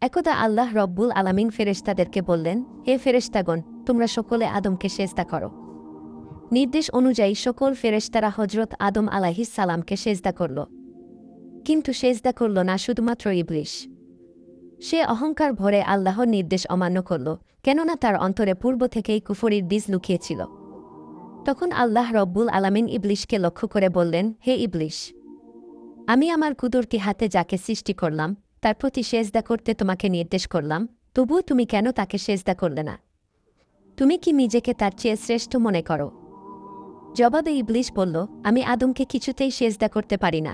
একদা আল্লাহ রব্বুল আলামিন ফেরেশতাদেরকে বললেন, হে ফেরেশতাগণ, তোমরা সকলে আদমকে সেজদা করো। নির্দেশ অনুযায়ী সকল ফেরেশতারা হজরত আদম আলাইহিস সালামকে সেজদা করল। কিন্তু সেজদা করল না শুধুমাত্র ইবলিস। সে অহংকার ভরে আল্লাহর নির্দেশ অমান্য করল, কেননা তার অন্তরে পূর্ব থেকেই কুফরির বীজ লুকিয়েছিল। তখন আল্লাহ রব্বুল আলামিন ইবলিসকে লক্ষ্য করে বললেন, হে ইবলিস, আমি আমার কুদরতি হাতে যাকে সৃষ্টি করলাম তার প্রতি সেজদা করতে তোমাকে নির্দেশ করলাম, তবুও তুমি কেন তাকে সেজদা করলে না? তুমি কি নিজেকে তার চেয়ে শ্রেষ্ঠ মনে করো? জবাবে ইবলিস বলল, আমি আদমকে কিছুতেই সেজদা করতে পারি না,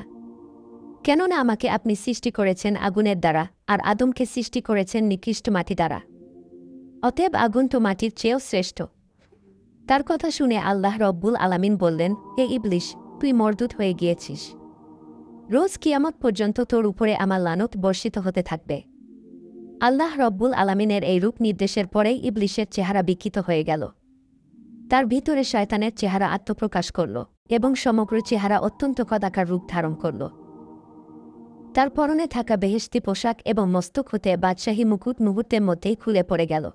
কেননা আমাকে আপনি সৃষ্টি করেছেন আগুনের দ্বারা, আর আদমকে সৃষ্টি করেছেন নিকৃষ্ট মাটি দ্বারা। অতএব আগুন তো মাটির চেয়েও শ্রেষ্ঠ। তার কথা শুনে আল্লাহ রব্বুল আলামিন বললেন, হে ইবলিস, তুই মরদুদ হয়ে গিয়েছিস। রোজ কিয়ামত পর্যন্ত তোর উপরে আমার লানত বর্ষিত হতে থাকবে। আল্লাহ রব্বুল আলামিনের এই রূপ নির্দেশের পরেই ইবলিসের চেহারা বিকৃত হয়ে গেল। তার ভিতরে শয়তানের চেহারা আত্মপ্রকাশ করল এবং সমগ্র চেহারা অত্যন্ত কদাকার রূপ ধারণ করল। তার পরনে থাকা বেহেশতি পোশাক এবং মস্তক হতে বাদশাহী মুকুট মুহূর্তের মধ্যেই খুলে পড়ে গেল।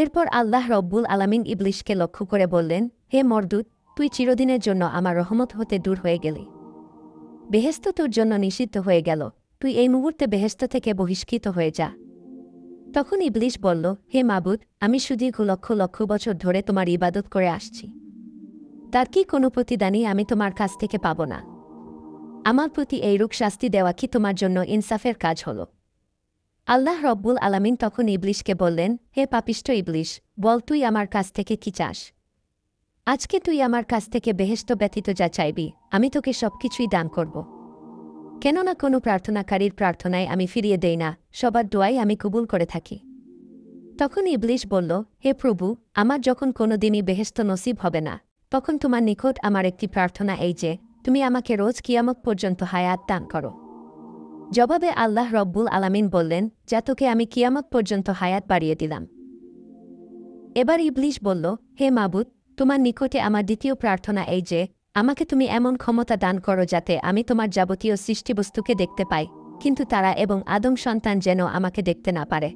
এরপর আল্লাহ রব্বুল আলামিন ইবলিসকে লক্ষ্য করে বললেন, হে মরদুদ, তুই চিরদিনের জন্য আমার রহমত হতে দূর হয়ে গেলি। বেহেশত তোর জন্য নিষিদ্ধ হয়ে গেল, তুই এই মুহূর্তে বেহেশত থেকে বহিষ্কৃত হয়ে যা। তখন ইবলিস বলল, হে মাবুদ, আমি সুদীর্ঘ লক্ষ লক্ষ বছর ধরে তোমার ইবাদত করে আসছি, তার কি কোনো প্রতিদানই আমি তোমার কাছ থেকে পাব না? আমার প্রতি এইরূপ শাস্তি দেওয়া কি তোমার জন্য ইনসাফের কাজ হল? আল্লাহ রব্বুল আলামিন তখন ইবলিসকে বললেন, হে পাপিষ্ঠ ইবলিস, বল তুই আমার কাছ থেকে কি চাস? আজকে তুই আমার কাছ থেকে বেহেশত ব্যতীত যা চাইবি আমি তোকে সবকিছুই দান করব। কেননা কোনো প্রার্থনাকারীর প্রার্থনায় আমি ফিরিয়ে দেই না, সবার দোয়াই আমি কবুল করে থাকি। তখন ইবলিস বলল, হে প্রভু, আমার যখন কোনো দিনই বেহেশত নসিব হবে না, তখন তোমার নিকট আমার একটি প্রার্থনা এই যে, তুমি আমাকে রোজ কিয়ামত পর্যন্ত হায়াত দান করো। জবাবে আল্লাহ রব্বুল আলামিন বললেন, যা তোকে আমি কিয়ামত পর্যন্ত হায়াত বাড়িয়ে দিলাম। এবার ইবলিস বলল, হে মাবুদ, তোমার নিকটে আমার দ্বিতীয় প্রার্থনা এই যে, আমাকে তুমি এমন ক্ষমতা দান করো যাতে আমি তোমার যাবতীয় সৃষ্টিবস্তুকে দেখতে পাই, কিন্তু তারা এবং আদম সন্তান যেন আমাকে দেখতে না পারে,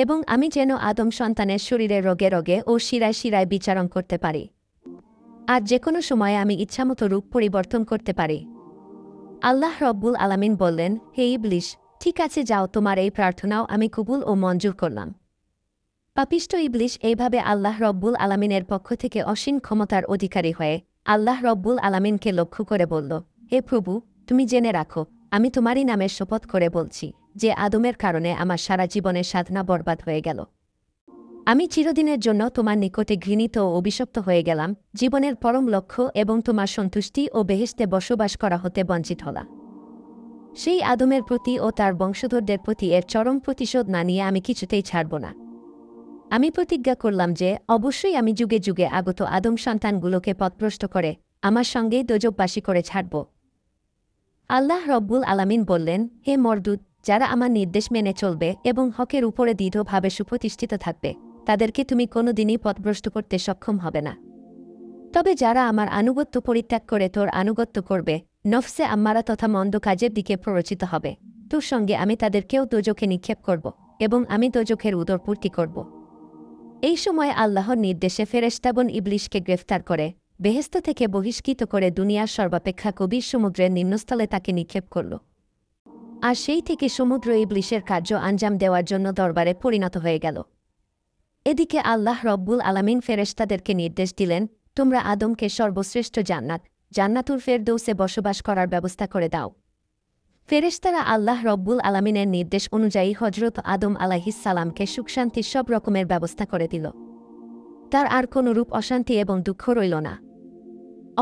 এবং আমি যেন আদম সন্তানের শরীরে রোগে রোগে ও শিরায় শিরায় বিচারণ করতে পারি, আর যে কোনো সময়ে আমি ইচ্ছামতো রূপ পরিবর্তন করতে পারি। আল্লাহ রব্বুল আলামিন বললেন, হে ইবলিস, ঠিক আছে, যাও, তোমার এই প্রার্থনাও আমি কবুল ও মঞ্জুর করলাম। পাপিষ্ঠ ইবলিস এইভাবে আল্লাহ রব্বুল আলামিনের পক্ষ থেকে অসীম ক্ষমতার অধিকারী হয়ে আল্লাহ রব্বুল আলামিনকে লক্ষ্য করে বলল, হে প্রভু, তুমি জেনে রাখো, আমি তোমারই নামের শপথ করে বলছি যে আদমের কারণে আমার সারা জীবনের সাধনা বরবাদ হয়ে গেল। আমি চিরদিনের জন্য তোমার নিকটে ঘৃণিত ও অভিশপ্ত হয়ে গেলাম, জীবনের পরম লক্ষ্য এবং তোমার সন্তুষ্টি ও বেহেশতে বসবাস করা হতে বঞ্চিত হলাম। সেই আদমের প্রতি ও তার বংশধরদের প্রতি এর চরম প্রতিশোধ না নিয়ে আমি কিছুতেই ছাড়ব না। আমি প্রতিজ্ঞা করলাম যে অবশ্যই আমি যুগে যুগে আগত আদম সন্তানগুলোকে পথভ্রষ্ট করে আমার সঙ্গেই দোজকবাসী করে ছাড়ব। আল্লাহ রব্বুল আলামিন বললেন, হে মরদুদ, যারা আমার নির্দেশ মেনে চলবে এবং হকের উপরে দৃঢ়ভাবে সুপ্রতিষ্ঠিত থাকবে, তাদেরকে তুমি কোনোদিনই পথভ্রষ্ট করতে সক্ষম হবে না। তবে যারা আমার আনুগত্য পরিত্যাগ করে তোর আনুগত্য করবে, নফসে আম্মারা তথা মন্দ কাজের দিকে প্ররোচিত হবে, তোর সঙ্গে আমি তাদেরকেও দোজখে নিক্ষেপ করব এবং আমি দোজখের উদরপূর্তি করব। এই সময় আল্লাহর নির্দেশে ফেরেশতাগণ ইবলিসকে গ্রেফতার করে বেহেশত থেকে বহিষ্কৃত করে দুনিয়ার সর্বাপেক্ষা গভীর সমুদ্রের নিম্নস্থলে তাকে নিক্ষেপ করল। আর সেই থেকে সমুদ্র ইবলিসের কার্য আঞ্জাম দেওয়ার জন্য দরবারে পরিণত হয়ে গেল। এদিকে আল্লাহ রব্বুল আলামিন ফেরেশতাদেরকে নির্দেশ দিলেন, তোমরা আদমকে সর্বশ্রেষ্ঠ জান্নাতুল ফেরদৌসে বসবাস করার ব্যবস্থা করে দাও। ফেরেশতারা আল্লাহ রব্বুল আলামিনের নির্দেশ অনুযায়ী হজরত আদম আলাইহিস সালামকে সুখশান্তির সব রকমের ব্যবস্থা করে দিল। তার আর কোনো রূপ অশান্তি এবং দুঃখ রইল না।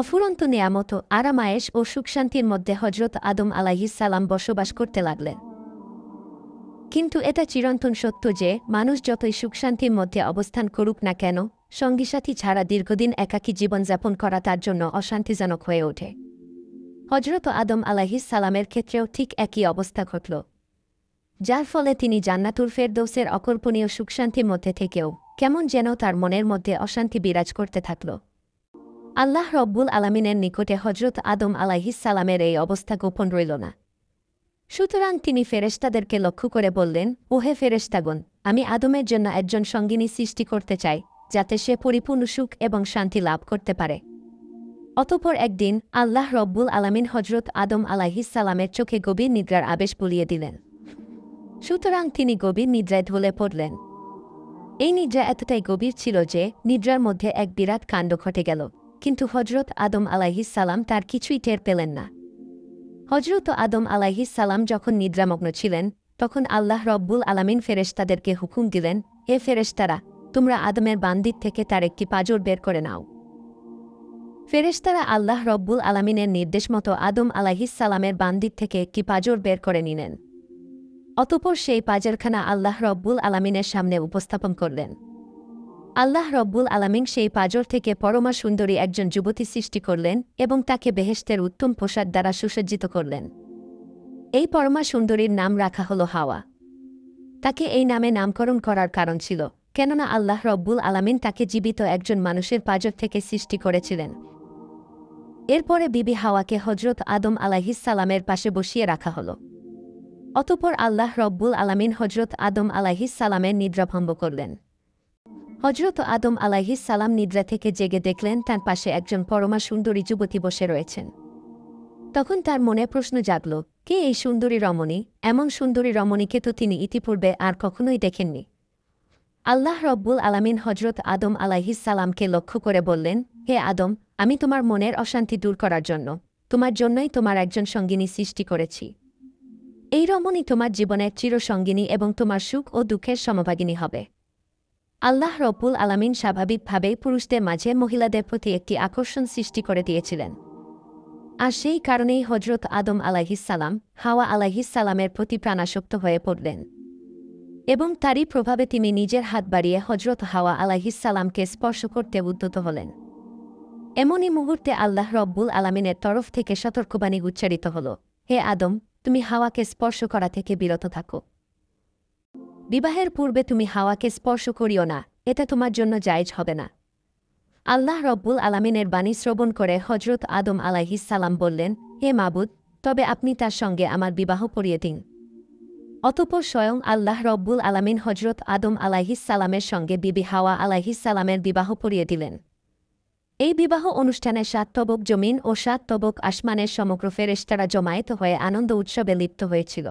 অফুরন্ত নেয়ামত, আরামায়েশ ও সুখশান্তির মধ্যে হজরত আদম আলাইহিস সালাম বসবাস করতে লাগলেন। কিন্তু এটা চিরন্তন সত্য যে মানুষ যতই সুখশান্তির মধ্যে অবস্থান করুক না কেন, সঙ্গীসাথী ছাড়া দীর্ঘদিন একাকী জীবনযাপন করা তার জন্য অশান্তিজনক হয়ে ওঠে। হজরত আদম আলাইহিস সালামের ক্ষেত্রেও ঠিক একই অবস্থা ঘটল, যার ফলে তিনি জান্নাতুল ফেরদৌসের অকল্পনীয় সুখশান্তির মধ্যে থেকেও কেমন যেন তার মনের মধ্যে অশান্তি বিরাজ করতে থাকল। আল্লাহ রব্বুল আলামিনের নিকটে হজরত আদম আলাইহিস সালামের এই অবস্থা গোপন রইল না। সুতরাং তিনি ফেরেশতাদেরকে লক্ষ্য করে বললেন, ওহে ফেরেশতাগণ, আমি আদমের জন্য একজন সঙ্গিনী সৃষ্টি করতে চাই, যাতে সে পরিপূর্ণ সুখ এবং শান্তি লাভ করতে পারে। অতঃপর একদিন আল্লাহ রব্বুল আলামিন হজরত আদম আলাইহিস সালামের চোখে গভীর নিদ্রার আবেশ বুলিয়ে দিলেন। সুতরাং তিনি গভীর নিদ্রায় ঢলে পড়লেন। এই নিদ্রা এতটাই গভীর ছিল যে নিদ্রার মধ্যে এক বিরাট কাণ্ড ঘটে গেল, কিন্তু হজরত আদম আলাইহিস সালাম তার কিছুই টের পেলেন না। হজরত আদম আলাইহিস সালাম যখন নিদ্রামগ্ন ছিলেন, তখন আল্লাহ রব্বুল আলামিন ফেরেশতাদেরকে হুকুম দিলেন, হে ফেরেশতারা, তোমরা আদমের বান্দির থেকে তার একটি পাঁজর বের করে নাও। ফেরেশতারা আল্লাহ রব্বুল আলামিনের নির্দেশ মতো আদম আলাইহিস সালামের বান্দির থেকে একটি পাঁজর বের করে নিলেন। অতঃপর সেই পাঁজরখানা আল্লাহ রব্বুল আলামিনের সামনে উপস্থাপন করলেন। আল্লাহ রব্বুল আলামিন সেই পাঁজর থেকে পরমা সুন্দরী একজন যুবতী সৃষ্টি করলেন এবং তাকে বেহেশতের উত্তম পোশাক দ্বারা সুসজ্জিত করলেন। এই পরমা সুন্দরীর নাম রাখা হল হাওয়া। তাকে এই নামে নামকরণ করার কারণ ছিল, কেননা আল্লাহ রব্বুল আলামিন তাকে জীবিত একজন মানুষের পাঁজর থেকে সৃষ্টি করেছিলেন। এরপরে বিবি হাওয়াকে হজরত আদম আলাইহিস সালামের পাশে বসিয়ে রাখা হল। অতঃপর আল্লাহ রব্বুল আলামিন হজরত আদম আলাইহিস সালামের নিদ্রাভঙ্গ করলেন। হজরত আদম আলাইহিস সালাম নিদ্রা থেকে জেগে দেখলেন তার পাশে একজন পরমা সুন্দরী যুবতী বসে রয়েছেন। তখন তার মনে প্রশ্ন জাগল, কে এই সুন্দরী রমণী? এমন সুন্দরী রমণীকে তো তিনি ইতিপূর্বে আর কখনোই দেখেননি। আল্লাহ রব্বুল আলামিন হজরত আদম আলাইহিস সালামকে লক্ষ্য করে বললেন, হে আদম, আমি তোমার মনের অশান্তি দূর করার জন্য তোমার জন্যই তোমার একজন সঙ্গিনী সৃষ্টি করেছি। এই রমণী তোমার জীবনের চিরসঙ্গিনী এবং তোমার সুখ ও দুঃখের সমভাগিনী হবে। আল্লাহ রব্বুল আলামিন স্বাভাবিকভাবেই পুরুষদের মাঝে মহিলাদের প্রতি একটি আকর্ষণ সৃষ্টি করে দিয়েছিলেন। আর সেই কারণেই হজরত আদম আলাইহিস সালাম হাওয়া আলাইহিস সালামের প্রতি প্রাণাসক্ত হয়ে পড়লেন এবং তারই প্রভাবে তিনি নিজের হাত বাড়িয়ে হজরত হাওয়া আলাইহিস সালামকে স্পর্শ করতে উদ্যত হলেন। এমনই মুহূর্তে আল্লাহ রব্বুল আলামিনের তরফ থেকে সতর্কবাণী উচ্চারিত হল, হে আদম, তুমি হাওয়াকে স্পর্শ করা থেকে বিরত থাকো। বিবাহের পূর্বে তুমি হাওয়াকে স্পর্শ করিও না, এটা তোমার জন্য জায়েজ হবে না। আল্লাহ রব্বুল আলামিনের বাণী শ্রবণ করে হজরত আদম আলাইহিস সালাম বললেন, হে মাবুদ, তবে আপনি তার সঙ্গে আমার বিবাহ পড়িয়ে দিন। অতঃপর স্বয়ং আল্লাহ রব্বুল আলামিন হজরত আদম আলাইহিস সালামের সঙ্গে বিবি হাওয়া আলাইহিস সালামের বিবাহ পড়িয়ে দিলেন। এই বিবাহ অনুষ্ঠানে ৭ তবক জমিন ও ৭ তবক আসমানের সমগ্র ফেরেশতারা জমায়েত হয়ে আনন্দ উৎসবে লিপ্ত হয়েছিল।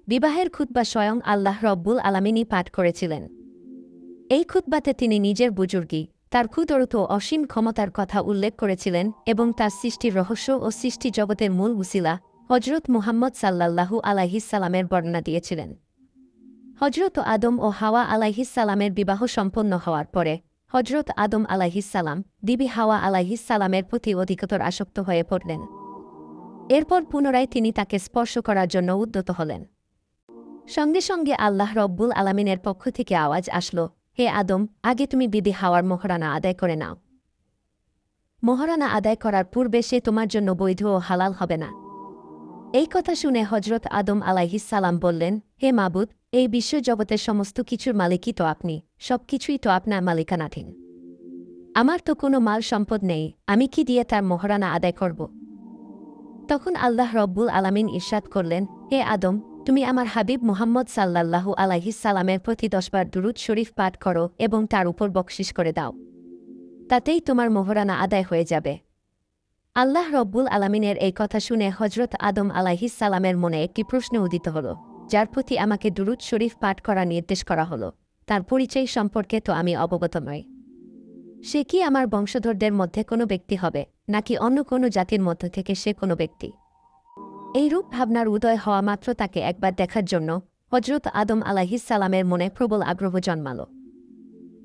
বিবাহের খুতবা স্বয়ং আল্লাহ রব্বুল আলামিনই পাঠ করেছিলেন। এই খুতবাতে তিনি নিজের বুজুর্গি, তার ক্ষুদরত অসীম ক্ষমতার কথা উল্লেখ করেছিলেন এবং তার সৃষ্টির রহস্য ও সৃষ্টি জগতের মূল উসিলা হজরত মুহাম্মদ সাল্লাল্লাহু আলাইহিস সালামের বর্ণনা দিয়েছিলেন। হজরত আদম ও হাওয়া আলাইহিস সালামের বিবাহ সম্পন্ন হওয়ার পরে হজরত আদম আলাইহিস সালাম বিবি হাওয়া আলাইহিস সালামের প্রতি অধিকতর আসক্ত হয়ে পড়লেন। এরপর পুনরায় তিনি তাকে স্পর্শ করার জন্য উদ্যত হলেন। সঙ্গে সঙ্গে আল্লাহ রব্বুল আলামিনের পক্ষ থেকে আওয়াজ আসল, হে আদম, আগে তুমি বিবি হাওয়ার মোহরানা আদায় করে নাও। মোহরানা আদায় করার পূর্বে সে তোমার জন্য বৈধ ও হালাল হবে না। এই কথা শুনে হজরত আদম আলাইহিস সালাম বললেন, হে মাবুদ, এই বিশ্বজগতের সমস্ত কিছুর মালিকই তো আপনি, সব কিছুই তো আপনার মালিকানাধীন। আমার তো কোনো মাল সম্পদ নেই, আমি কি দিয়ে তার মোহরানা আদায় করব? তখন আল্লাহ রব্বুল আলামিন ইরশাদ করলেন, হে আদম, তুমি আমার হাবিব মুহাম্মদ সাল্লাল্লাহু আলাইহিস সালামের প্রতি 10 বার দুরূদ শরীফ পাঠ করো এবং তার উপর বকশিশ করে দাও। তাতেই তোমার মোহরানা আদায় হয়ে যাবে। আল্লাহ রব্বুল আলামিনের এই কথা শুনে হজরত আদম আলাইহিস সালামের মনে একটি প্রশ্ন উদিত হল, যার প্রতি আমাকে দুরূদ শরীফ পাঠ করার নির্দেশ করা হল, তার পরিচয় সম্পর্কে তো আমি অবগত নই। সে কি আমার বংশধরদের মধ্যে কোনো ব্যক্তি হবে, নাকি অন্য কোনো জাতির মধ্য থেকে সে কোনো ব্যক্তি? এই রূপ ভাবনার উদয় হওয়া মাত্র তাকে একবার দেখার জন্য হজরত আদম আলাইহিস সালামের মনে প্রবল আগ্রহ জন্মাল।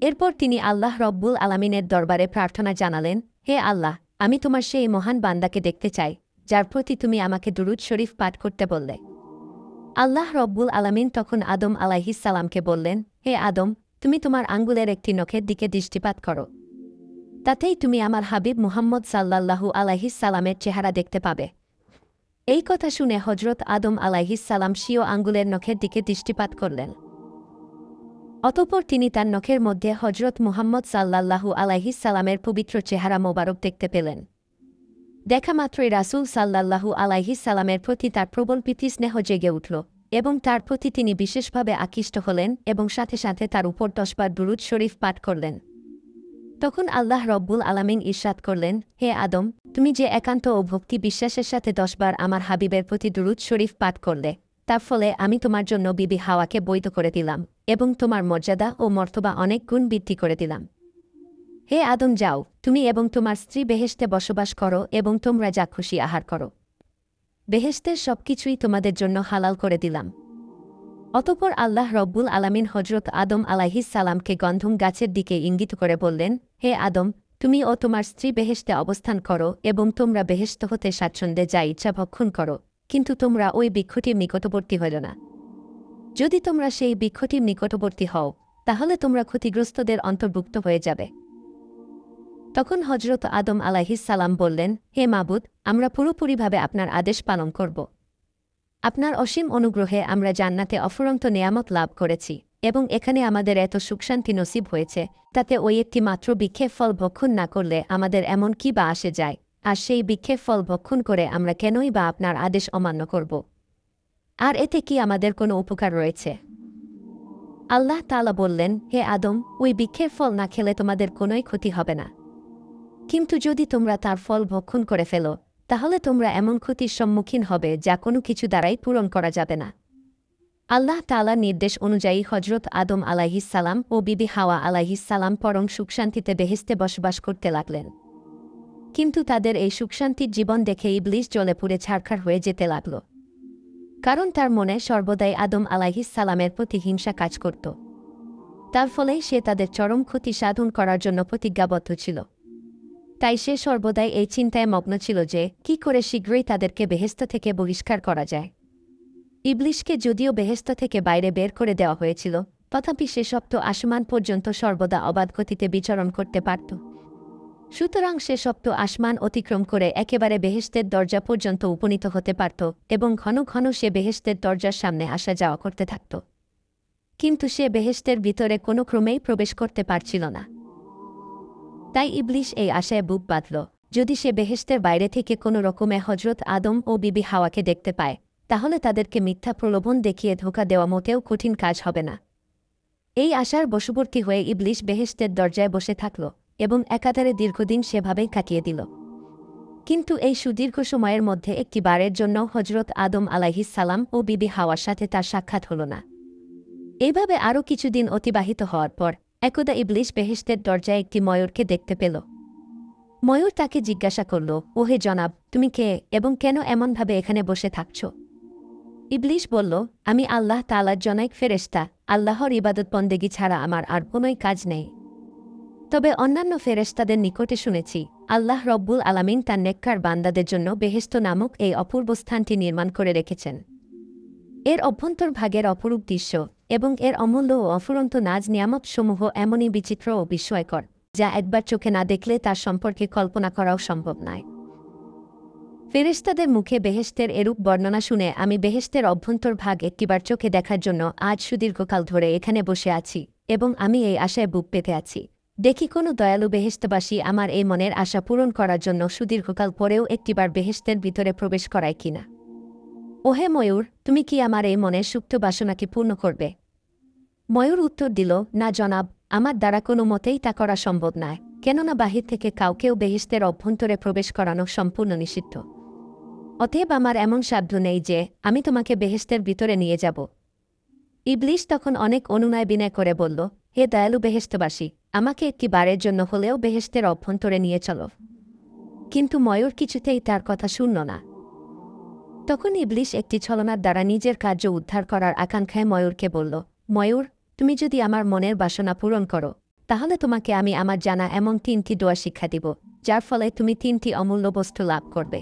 এরপর তিনি আল্লাহ রব্বুল আলামিনের দরবারে প্রার্থনা জানালেন, হে আল্লাহ, আমি তোমার সেই মহান বান্দাকে দেখতে চাই, যার প্রতি তুমি আমাকে দুরূদ শরীফ পাঠ করতে বললে। আল্লাহ রব্বুল আলামিন তখন আদম আলাইহিস সালামকে বললেন, হে আদম, তুমি তোমার আঙ্গুলের একটি নখের দিকে দৃষ্টিপাত করো। তাতেই তুমি আমার হাবিব মুহাম্মদ সাল্লাল্লাহু আলাইহিস সালামের চেহারা দেখতে পাবে। এই কথা শুনে হজরত আদম আলাইহিস সালাম স্বীয় আঙ্গুলের নখের দিকে দৃষ্টিপাত করলেন। অতঃপর তিনি তার নখের মধ্যে হজরত মুহাম্মদ সাল্লাল্লাহু আলাইহিস সালামের পবিত্র চেহারা মোবারক দেখতে পেলেন। দেখা মাত্রই রাসূল সাল্লাল্লাহু আলাইহি সাল্লামের প্রতি তার প্রবল প্রীতি স্নেহ জেগে উঠল এবং তার প্রতি তিনি বিশেষভাবে আকৃষ্ট হলেন এবং সাথে সাথে তার উপর 10 বার দুরূদ শরীফ পাঠ করলেন। তখন আল্লাহ রব্বুল আলামিন ইরশাদ করলেন, হে আদম, তুমি যে একান্ত ও ভক্তি বিশ্বাসের সাথে 10 বার আমার হাবিবের প্রতি দুরূদ শরীফ পাঠ করলে, তার ফলে আমি তোমার জন্য বিবি হাওয়াকে বৈধ করে দিলাম এবং তোমার মর্যাদা ও মর্তবা অনেক গুণ বৃদ্ধি করে দিলাম। হে আদম, যাও, তুমি এবং তোমার স্ত্রী বেহেশতে বসবাস করো এবং তোমরা যা খুশি আহার করো। বেহেশতের সবকিছুই তোমাদের জন্য হালাল করে দিলাম। অতঃপর আল্লাহ রব্বুল আলামিন হজরত আদম আলাইহিস সালামকে গন্ধম গাছের দিকে ইঙ্গিত করে বললেন, হে আদম, তুমি ও তোমার স্ত্রী বেহেশতে অবস্থান করো এবং তোমরা বেহেশত হতে স্বাচ্ছন্দ্যে যা ইচ্ছা ভক্ষণ করো, কিন্তু তোমরা ওই বৃক্ষটির নিকটবর্তী হইল না। যদি তোমরা সেই বৃক্ষটির নিকটবর্তী হও, তাহলে তোমরা ক্ষতিগ্রস্তদের অন্তর্ভুক্ত হয়ে যাবে। তখন হজরত আদম আলাইহিস সালাম বললেন, হে মাবুদ, আমরা পুরোপুরিভাবে আপনার আদেশ পালন করব। আপনার অসীম অনুগ্রহে আমরা জান্নাতে অফুরন্ত নেয়ামত লাভ করেছি এবং এখানে আমাদের এত সুখশান্তি নসিব হয়েছে, তাতে ওই একটি মাত্র বৃক্ষের ফল ভক্ষণ না করলে আমাদের এমন কি বা আসে যায়, আর সেই বৃক্ষের ফল ভক্ষণ করে আমরা কেনই বা আপনার আদেশ অমান্য করব? আর এতে কি আমাদের কোনো উপকার রয়েছে? আল্লাহ তাআলা বললেন, হে আদম, ওই বৃক্ষের ফল না খেলে তোমাদের কোনোই ক্ষতি হবে না, কিন্তু যদি তোমরা তার ফল ভক্ষণ করে ফেলো, তাহলে তোমরা এমন ক্ষতির সম্মুখীন হবে যা কোনো কিছু দ্বারাই পূরণ করা যাবে না। আল্লাহ তাআলার নির্দেশ অনুযায়ী হজরত আদম আলাইহিস সালাম ও বিবি হাওয়া আলাইহিস সালাম পরম সুখশান্তিতে বেহেশতে বসবাস করতে লাগলেন। কিন্তু তাদের এই সুখশান্তির জীবন দেখে ইবলিস জ্বলে পুড়ে ছারখার হয়ে যেতে লাগল, কারণ তার মনে সর্বদাই আদম আলাইহিস সালামের প্রতি হিংসা কাজ করত। তার ফলেই সে তাদের চরম ক্ষতি সাধন করার জন্য প্রতিজ্ঞাবদ্ধ ছিল। তাই সে সর্বদাই এই চিন্তায় মগ্ন ছিল যে কি করে শীঘ্রই তাদেরকে বেহেশত থেকে বহিষ্কার করা যায়। ইবলিশকে যদিও বেহেশত থেকে বাইরে বের করে দেওয়া হয়েছিল, তথাপি সে সপ্ত আসমান পর্যন্ত সর্বদা অবাধ গতিতে বিচরণ করতে পারত। সুতরাং সে সপ্ত আসমান অতিক্রম করে একেবারে বেহেশতের দরজা পর্যন্ত উপনীত হতে পারত এবং ঘন ঘন সে বেহেশতের দরজার সামনে আসা যাওয়া করতে থাকত। কিন্তু সে বেহেশতের ভিতরে কোনো ক্রমেই প্রবেশ করতে পারছিল না। তাই ইবলিশ এই আশায় বুক বাঁধল, যদি সে বেহেশতের বাইরে থেকে কোনো রকমে হজরত আদম ও বিবি হাওয়াকে দেখতে পায়, তাহলে তাদেরকে মিথ্যা প্রলোভন দেখিয়ে ধোঁকা দেওয়া মোটেও কঠিন কাজ হবে না। এই আশার বশবর্তী হয়ে ইবলিশ বেহেশতের দরজায় বসে থাকল এবং একাধারে দীর্ঘদিন সেভাবেই কাটিয়ে দিল। কিন্তু এই সুদীর্ঘ সময়ের মধ্যে একটি বারের জন্য হজরত আদম আলাইহিস সালাম ও বিবি হাওয়ার সাথে তার সাক্ষাৎ হল না। এইভাবে আরও কিছুদিন অতিবাহিত হওয়ার পর একদা ইবলিশ বেহেশতের দরজায় একটি ময়ূরকে দেখতে পেল। ময়ূর তাকে জিজ্ঞাসা করল, ওহে জনাব, তুমি কে এবং কেন এমনভাবে এখানে বসে থাকছ? ইবলিশ বলল, আমি আল্লাহ তাআলার জনৈক ফেরেশতা, আল্লাহর ইবাদত বন্দেগী ছাড়া আমার আর কোনোই কাজ নেই। তবে অন্যান্য ফেরেশতাদের নিকটে শুনেছি, আল্লাহ রব্বুল আলামিন তার নেককার বান্দাদের জন্য বেহেশত নামক এই অপূর্ব স্থানটি নির্মাণ করে রেখেছেন। এর অভ্যন্তরভাগের অপরূপ দৃশ্য এবং এর অমূল্য ও অফুরন্ত নাজ নিয়ামতসমূহ এমনই বিচিত্র ও বিস্ময়কর, যা একবার চোখে না দেখলে তার সম্পর্কে কল্পনা করাও সম্ভব নয়। ফেরেশতাদের মুখে বেহেশতের এরূপ বর্ণনা শুনে আমি বেহেশতের অভ্যন্তরভাগ একটিবার চোখে দেখার জন্য আজ সুদীর্ঘকাল ধরে এখানে বসে আছি এবং আমি এই আশায় বুক পেতে আছি, দেখি কোনো দয়ালু বেহেশতবাসী আমার এই মনের আশা পূরণ করার জন্য সুদীর্ঘকাল পরেও একটিবার বেহেশতের ভিতরে প্রবেশ করায় কিনা। ওহে ময়ূর, তুমি কি আমার এই মনের সুপ্ত বাসনাকে পূর্ণ করবে? ময়ূর উত্তর দিল, না জনাব, আমার দ্বারা কোনো মতেই তা করা সম্ভব নয়, কেননা বাহির থেকে কাউকেও বেহেশতের অভ্যন্তরে প্রবেশ করানো সম্পূর্ণ নিষিদ্ধ। অতএব আমার এমন সাধ্য নেই যে আমি তোমাকে বেহেশতের ভিতরে নিয়ে যাব। ইবলিশ তখন অনেক অনুনয় বিনয় করে বলল, হে দয়ালু বেহেশতবাসী, আমাকে একটি বারের জন্য হলেও বেহেশতের অভ্যন্তরে নিয়ে চলো। কিন্তু ময়ূর কিছুতেই তার কথা শুনল না। তখন ইবলিশ একটি ছলনার দ্বারা নিজের কার্য উদ্ধার করার আকাঙ্ক্ষায় ময়ূরকে বলল, ময়ূর, তুমি যদি আমার মনের বাসনা পূরণ করো, তাহলে তোমাকে আমি আমার জানা এমন 3টি দোয়া শিক্ষা দিব, যার ফলে তুমি 3টি অমূল্য বস্তু লাভ করবে।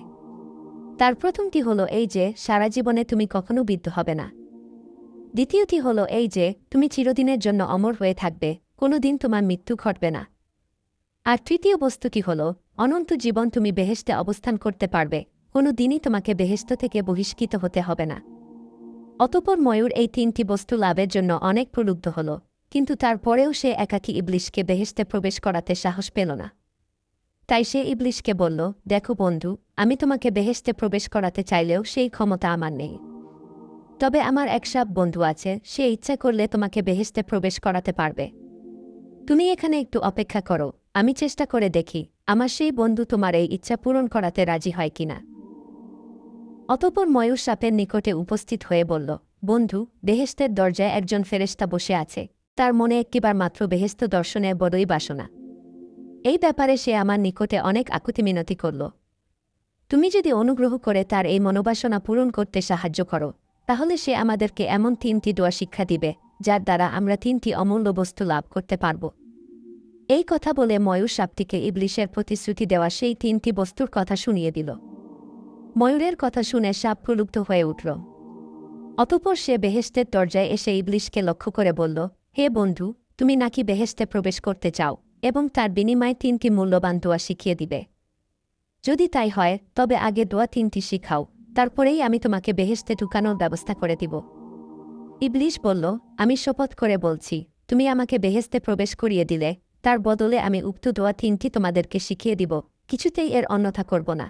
তার প্রথমটি হলো এই যে সারা জীবনে তুমি কখনো বৃদ্ধ হবে না। দ্বিতীয়টি হলো এই যে তুমি চিরদিনের জন্য অমর হয়ে থাকবে, কোনো দিন তোমার মৃত্যু ঘটবে না। আর তৃতীয় বস্তুটি হলো অনন্ত জীবন তুমি বেহেশতে অবস্থান করতে পারবে, কোনো দিনই তোমাকে বেহেশত থেকে বহিষ্কৃত হতে হবে না। অতঃপর ময়ূর এই 3টি বস্তু লাভের জন্য অনেক প্রলুব্ধ হল, কিন্তু তারপরেও সে একাকী ইবলিশকে বেহেশতে প্রবেশ করাতে সাহস পেল না। তাই সে ইবলিশকে বলল, দেখো বন্ধু, আমি তোমাকে বেহেশতে প্রবেশ করাতে চাইলেও সেই ক্ষমতা আমার নেই। তবে আমার এক সাপ বন্ধু আছে, সে ইচ্ছা করলে তোমাকে বেহেশতে প্রবেশ করাতে পারবে। তুমি এখানে একটু অপেক্ষা করো, আমি চেষ্টা করে দেখি আমার সেই বন্ধু তোমার এই ইচ্ছা পূরণ করাতে রাজি হয় কিনা। অতঃপর ময়ূর সাপের নিকটে উপস্থিত হয়ে বলল, বন্ধু, বেহেশতের দরজায় একজন ফেরেশতা বসে আছে, তার মনে একটিবার মাত্র বেহেশত দর্শনের বড়ই বাসনা। এই ব্যাপারে সে আমার নিকটে অনেক আকুতি মিনতি করল। তুমি যদি অনুগ্রহ করে তার এই মনোবাসনা পূরণ করতে সাহায্য করো, তাহলে সে আমাদেরকে এমন 3টি দোয়া শিক্ষা দিবে, যার দ্বারা আমরা 3টি অমূল্য বস্তু লাভ করতে পারব। এই কথা বলে ময়ূর সাপটিকে ইবলিশের প্রতিশ্রুতি দেওয়া সেই 3টি বস্তুর কথা শুনিয়ে দিল। ময়ূরের কথা শুনে সাপ প্রলুব্ধ হয়ে উঠল। অতঃপর সে বেহেশতের দরজায় এসে ইবলিশকে লক্ষ্য করে বলল, হে বন্ধু, তুমি নাকি বেহেশতে প্রবেশ করতে চাও এবং তার বিনিময়ে 3টি মূল্যবান দোয়া শিখিয়ে দিবে। যদি তাই হয় তবে আগে দোয়া 3টি শিখাও, তারপরেই আমি তোমাকে বেহেশতে ঢুকানোর ব্যবস্থা করে দিব। ইবলিশ বলল, আমি শপথ করে বলছি, তুমি আমাকে বেহেশতে প্রবেশ করিয়ে দিলে তার বদলে আমি উক্ত দোয়া 3টি তোমাদেরকে শিখিয়ে দিব, কিছুতেই এর অন্যথা করব না।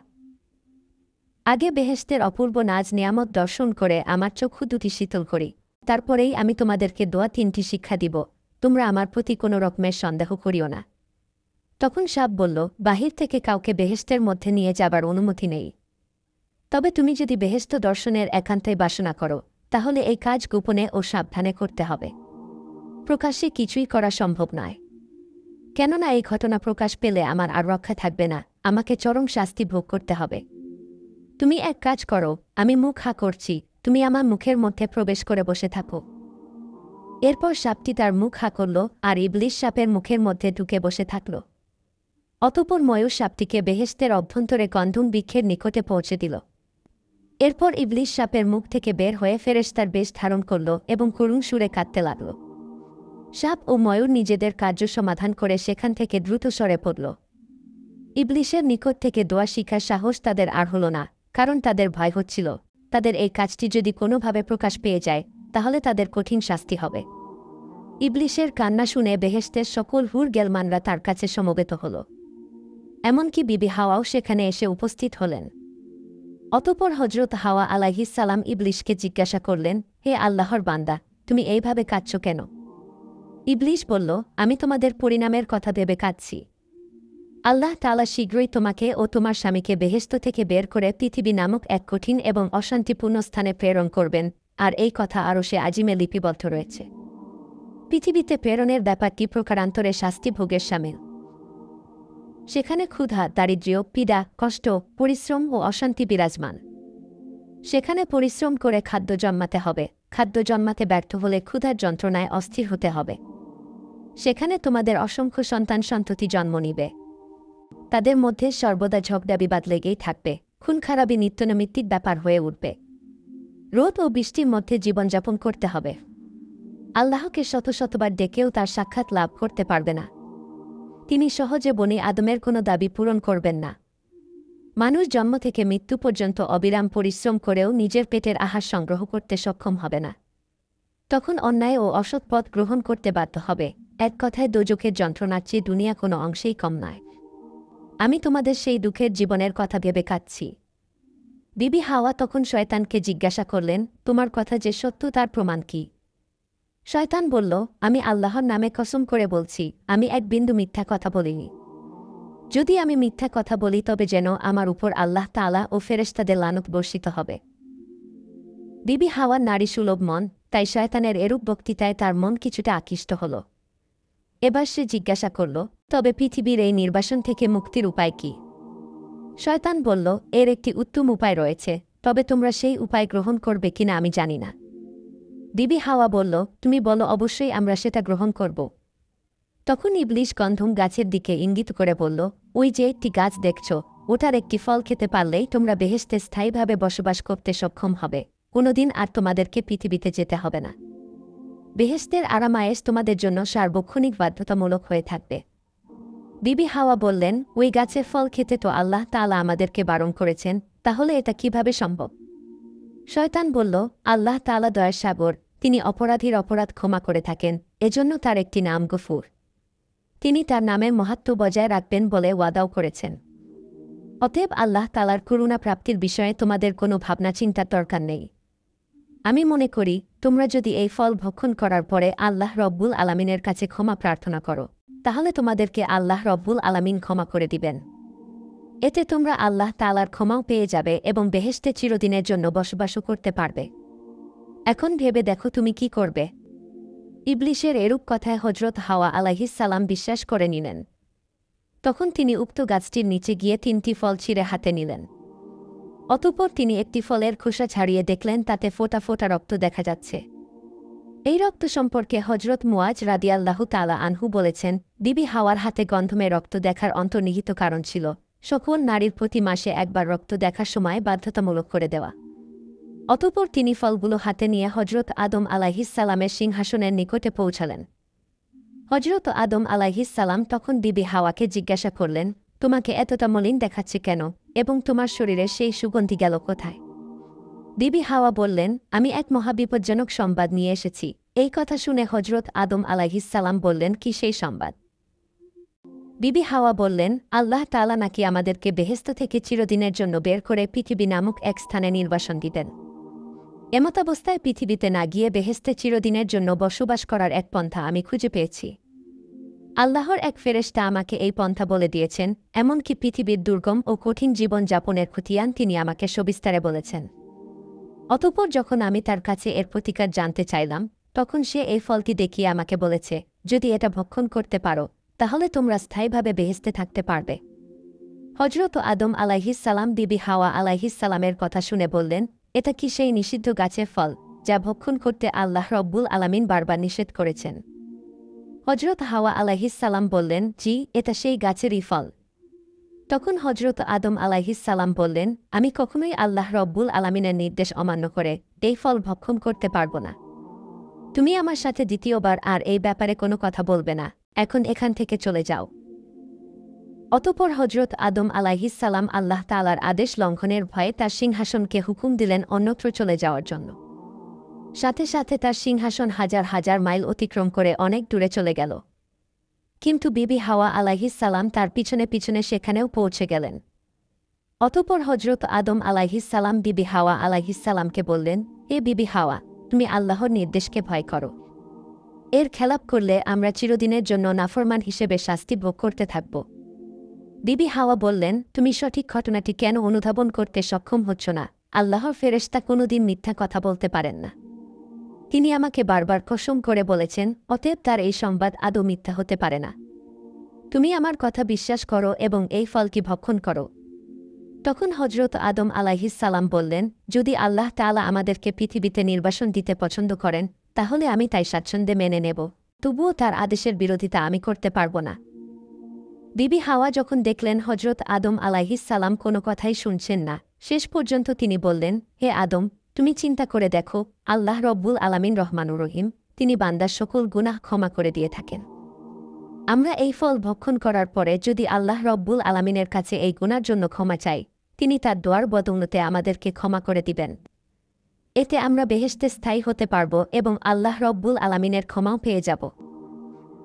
আগে বেহেশতের অপূর্ব নাজ নিয়ামত দর্শন করে আমার চক্ষু দুটি শীতল করি, তারপরেই আমি তোমাদেরকে দোয়া 3টি শিক্ষা দিব, তোমরা আমার প্রতি কোনো রকমের সন্দেহ করিও না। তখন সাপ বলল, বাহির থেকে কাউকে বেহেশতের মধ্যে নিয়ে যাবার অনুমতি নেই। তবে তুমি যদি বেহেশত দর্শনের একান্তে বাসনা করো, তাহলে এই কাজ গোপনে ও সাবধানে করতে হবে। প্রকাশ্যে কিছুই করা সম্ভব নয়, কেননা এই ঘটনা প্রকাশ পেলে আমার আর রক্ষা থাকবে না, আমাকে চরম শাস্তি ভোগ করতে হবে। তুমি এক কাজ করো, আমি মুখ হা করছি, তুমি আমার মুখের মধ্যে প্রবেশ করে বসে থাকো। এরপর সাপটি তার মুখ হা করল আর ইবলিশ সাপের মুখের মধ্যে ঢুকে বসে থাকল। অতঃপর ময়ূর সাপটিকে বেহেশতের অভ্যন্তরে গন্ধম বৃক্ষের নিকটে পৌঁছে দিল। এরপর ইবলিশ সাপের মুখ থেকে বের হয়ে ফেরেশতার বেশ ধারণ করল এবং করুণ সুরে কাঁদতে লাগল। সাপ ও ময়ূর নিজেদের কার্য সমাধান করে সেখান থেকে দ্রুত সরে পড়ল। ইবলিশের নিকট থেকে দোয়া শিখার সাহস তাদের আর হল না, কারণ তাদের ভয় হচ্ছিল তাদের এই কাজটি যদি কোনোভাবে প্রকাশ পেয়ে যায় তাহলে তাদের কঠিন শাস্তি হবে। ইবলিশের কান্না শুনে বেহেশতের সকল হুর গেলমানরা তার কাছে সমবেত হল। এমনকি বিবি হাওয়াও সেখানে এসে উপস্থিত হলেন। অতঃপর হজরত হাওয়া আলাইহিস সালাম ইবলিশকে জিজ্ঞাসা করলেন, হে আল্লাহর বান্দা, তুমি এইভাবে কাঁদছ কেন? ইবলিশ বলল, আমি তোমাদের পরিণামের কথা ভেবে কাঁদছি। আল্লাহ তাআলা শীঘ্রই তোমাকে ও তোমার স্বামীকে বেহেশত থেকে বের করে পৃথিবী নামক এক কঠিন এবং অশান্তিপূর্ণ স্থানে প্রেরণ করবেন, আর এই কথা আরশে আজিমে লিপিবদ্ধ রয়েছে। পৃথিবীতে প্রেরণের ব্যাপারটি প্রকারান্তরে শাস্তি ভোগের শামিল। সেখানে ক্ষুধা, দারিদ্র্য, পীড়া, কষ্ট, পরিশ্রম ও অশান্তি বিরাজমান। সেখানে পরিশ্রম করে খাদ্য জন্মাতে হবে, খাদ্য জন্মাতে ব্যর্থ হলে ক্ষুধার যন্ত্রণায় অস্থির হতে হবে। সেখানে তোমাদের অসংখ্য সন্তান সন্ততি জন্ম নিবে। তাদের মধ্যে সর্বদা ঝগড়া বিবাদ লেগেই থাকবে, খুন খারাপি নিত্যনৈমিত্তিক ব্যাপার হয়ে উঠবে। রোদ ও বৃষ্টির মধ্যে জীবনযাপন করতে হবে। আল্লাহকে শত শতবার ডেকেও তার সাক্ষাৎ লাভ করতে পারবে না। তিনি সহজে বনি আদমের কোনো দাবি পূরণ করবেন না। মানুষ জন্ম থেকে মৃত্যু পর্যন্ত অবিরাম পরিশ্রম করেও নিজের পেটের আহার সংগ্রহ করতে সক্ষম হবে না। তখন অন্যায় ও অসৎ পথ গ্রহণ করতে বাধ্য হবে। এক কথায় দোজখের যন্ত্রণার চেয়ে দুনিয়া কোনো অংশেই কম নয়। আমি তোমাদের সেই দুঃখের জীবনের কথা ভেবে কাঁদছি। বিবি হাওয়া তখন শয়তানকে জিজ্ঞাসা করলেন, তোমার কথা যে সত্য তার প্রমাণ কি? শয়তান বলল, আমি আল্লাহর নামে কসম করে বলছি, আমি এক বিন্দু মিথ্যা কথা বলিনি। যদি আমি মিথ্যা কথা বলি তবে যেন আমার উপর আল্লাহ তাআলা ও ফেরেশতাদের লানত বর্ষিত হবে। বিবি হাওয়ার নারী সুলভ মন, তাই শয়তানের এরূপ বক্তৃতায় তার মন কিছুটা আকৃষ্ট হল। এবার সে জিজ্ঞাসা করল, তবে পৃথিবীর এই নির্বাসন থেকে মুক্তির উপায় কি? শয়তান বলল, এর একটি উত্তম উপায় রয়েছে, তবে তোমরা সেই উপায় গ্রহণ করবে কিনা আমি জানি না। বিবি হাওয়া বলল, তুমি বলো, অবশ্যই আমরা সেটা গ্রহণ করব। তখন ইবলিশ গন্ধম গাছের দিকে ইঙ্গিত করে বলল, ওই যে একটি গাছ দেখছ, ওটার একটি ফল খেতে পারলেই তোমরা বেহেশতে স্থায়ীভাবে বসবাস করতে সক্ষম হবে, কোনোদিন আর তোমাদেরকে পৃথিবীতে যেতে হবে না। বেহেশতের আরামায়েশ তোমাদের জন্য সার্বক্ষণিক বাধ্যতামূলক হয়ে থাকবে। বিবি হাওয়া বললেন, ওই গাছের ফল খেতে তো আল্লাহ তাআলা আমাদেরকে বারণ করেছেন, তাহলে এটা কিভাবে সম্ভব? শয়তান বলল, আল্লাহ তাআলা দয়ার সাগর, তিনি অপরাধীর অপরাধ ক্ষমা করে থাকেন, এজন্য তার একটি নাম গফুর। তিনি তার নামের মাহাত্ম্য বজায় রাখবেন বলে ওয়াদাও করেছেন। অতএব আল্লাহ তাআলার করুণা প্রাপ্তির বিষয়ে তোমাদের কোনো ভাবনা চিন্তার দরকার নেই। আমি মনে করি তোমরা যদি এই ফল ভক্ষণ করার পরে আল্লাহ রব্বুল আলামিনের কাছে ক্ষমা প্রার্থনা করো, তাহলে তোমাদেরকে আল্লাহ রব্বুল আলামিন ক্ষমা করে দিবেন। এতে তোমরা আল্লাহ তাআলার ক্ষমাও পেয়ে যাবে এবং বেহেশতে চিরদিনের জন্য বসবাসও করতে পারবে। এখন ভেবে দেখো তুমি কি করবে। ইবলিশের এরূপ কথায় হজরত হাওয়া আলাইহিস সালাম বিশ্বাস করে নিলেন। তখন তিনি উক্ত গাছটির নিচে গিয়ে 3টি ফল ছিঁড়ে হাতে নিলেন। অতঃপর তিনি একটি ফলের খোসা ছাড়িয়ে দেখলেন তাতে ফোঁটা ফোঁটা রক্ত দেখা যাচ্ছে। এই রক্ত সম্পর্কে হজরত মুয়াজ রাদিয়াল্লাহু তাআলা আনহু বলেছেন, বিবি হাওয়ার হাতে গন্ধমে রক্ত দেখার অন্তর্নিহিত কারণ ছিল সকল নারীর প্রতি মাসে একবার রক্ত দেখার সময় বাধ্যতামূলক করে দেওয়া। অতঃপর তিনি ফলগুলো হাতে নিয়ে হজরত আদম আলাইহিস সালামের সিংহাসনের নিকটে পৌঁছালেন। হজরত আদম আলাইহিস সালাম তখন বিবি হাওয়াকে জিজ্ঞাসা করলেন, তোমাকে এতটা মলিন দেখাচ্ছে কেন এবং তোমার শরীরের সেই সুগন্ধি গেল কোথায়? বিবি হাওয়া বললেন, আমি এক মহাবিপজ্জনক সংবাদ নিয়ে এসেছি। এই কথা শুনে হজরত আদম আলাইহিস সালাম বললেন, কি সেই সংবাদ? বিবি হাওয়া বললেন, আল্লাহ তাআলা নাকি আমাদেরকে বেহেশত থেকে চিরদিনের জন্য বের করে পৃথিবী নামক এক স্থানে নির্বাসন দিবেন। এমতাবস্থায় পৃথিবীতে না গিয়ে বেহেশতে চিরদিনের জন্য বসবাস করার এক পন্থা আমি খুঁজে পেয়েছি। আল্লাহর এক ফেরেশতা আমাকে এই পন্থা বলে দিয়েছেন, এমনকি পৃথিবীর দুর্গম ও কঠিন জীবনযাপনের খতিয়ান তিনি আমাকে সবিস্তারে বলেছেন। অতঃপর যখন আমি তার কাছে এর প্রতিকার জানতে চাইলাম, তখন সে এই ফলটি দেখিয়ে আমাকে বলেছে, যদি এটা ভক্ষণ করতে পারো তাহলে তোমরা স্থায়ীভাবে বেহেশতে থাকতে পারবে। হজরত আদম আলাইহিস সালাম বিবি হাওয়া আলাইহিস সালামের কথা শুনে বললেন, এটা কি সেই নিষিদ্ধ গাছের ফল যা ভক্ষণ করতে আল্লাহ রব্বুল আলামিন বারবার নিষেধ করেছেন? হজরত হাওয়া আলাইহিস সালাম বললেন, জি, এটা সেই গাছেরই ফল। তখন হজরত আদম আলাইহিস সালাম বললেন, আমি কখনোই আল্লাহ রব্বুল আলামিনের নির্দেশ অমান্য করে এই ফল ভক্ষণ করতে পারব না। তুমি আমার সাথে দ্বিতীয়বার আর এই ব্যাপারে কোনো কথা বলবে না। এখন এখান থেকে চলে যাও। অতঃপর হজরত আদম আলাইহিস সালাম আল্লাহ তাআলার আদেশ লঙ্ঘনের ভয়ে তার সিংহাসনকে হুকুম দিলেন অন্যত্র চলে যাওয়ার জন্য। সাথে সাথে তার সিংহাসন হাজার হাজার মাইল অতিক্রম করে অনেক দূরে চলে গেল। কিন্তু বিবি হাওয়া আলাইহিস সালাম তার পিছনে পিছনে সেখানেও পৌঁছে গেলেন। অতঃপর হজরত আদম আলাইহিস সালাম বিবি হাওয়া আলাইহিস সালামকে বললেন, এ বিবি হাওয়া, তুমি আল্লাহর নির্দেশকে ভয় করো। এর খেলাপ করলে আমরা চিরদিনের জন্য নাফরমান হিসেবে শাস্তি ভোগ করতে থাকব। বিবি হাওয়া বললেন, তুমি সঠিক ঘটনাটি কেন অনুধাবন করতে সক্ষম হচ্ছ না? আল্লাহর ফেরেশতা কোনোদিন মিথ্যা কথা বলতে পারেন না। তিনি আমাকে বারবার কসম করে বলেছেন, অতএব তার এই সংবাদ আদৌ মিথ্যা হতে পারে না। তুমি আমার কথা বিশ্বাস করো এবং এই ফলটি ভক্ষণ করো। তখন হজরত আদম আলাইহিস সালাম বললেন, যদি আল্লাহ তাআলা আমাদেরকে পৃথিবীতে নির্বাসন দিতে পছন্দ করেন তাহলে আমি তাই স্বাচ্ছন্দ্যে মেনে নেব, তবুও তার আদেশের বিরোধিতা আমি করতে পারব না। বিবি হাওয়া যখন দেখলেন হজরত আদম আলাইহিস সালাম কোনো কথাই শুনছেন না, শেষ পর্যন্ত তিনি বললেন, হে আদম, তুমি চিন্তা করে দেখো, আল্লাহ রব্বুল আলামিন রহমানুর রহিম, তিনি বান্দার সকল গুনাহ ক্ষমা করে দিয়ে থাকেন। আমরা এই ফল ভক্ষণ করার পরে যদি আল্লাহ রব্বুল আলামিনের কাছে এই গুনার জন্য ক্ষমা চাই, তিনি তার দোয়ার বদৌলতে আমাদেরকে ক্ষমা করে দিবেন। এতে আমরা বেহেশতে স্থায়ী হতে পারব এবং আল্লাহ রব্বুল আলামিনের ক্ষমাও পেয়ে যাব।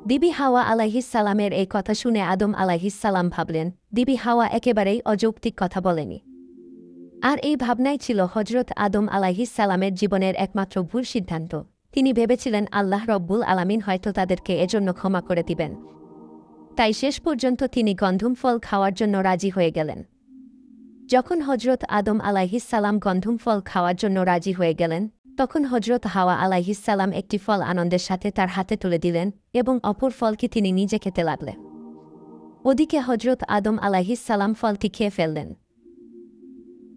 বিবি হাওয়া আলাইহিস সালামের এই কথা শুনে আদম আলাইহিস সালাম ভাবলেন, বিবি হাওয়া একেবারেই অযৌক্তিক কথা বলেনি। আর এই ভাবনাই ছিল হজরত আদম আলাইহিস সালামের জীবনের একমাত্র ভুল সিদ্ধান্ত। তিনি ভেবেছিলেন আল্লাহ রব্বুল আলামিন হয়তো তাদেরকে এজন্য ক্ষমা করে দিবেন। তাই শেষ পর্যন্ত তিনি গন্ধম ফল খাওয়ার জন্য রাজি হয়ে গেলেন। যখন হজরত আদম আলাইহিস সালাম গন্ধম ফল খাওয়ার জন্য রাজি হয়ে গেলেন, তখন হজরত হাওয়া আলাইহিস সালাম একটি ফল আনন্দের সাথে তার হাতে তুলে দিলেন এবং অপর ফলকে তিনি নিজে খেতে লাগলেন। ওদিকে হজরত আদম আলাইহিস সালাম ফলটি খেয়ে ফেললেন।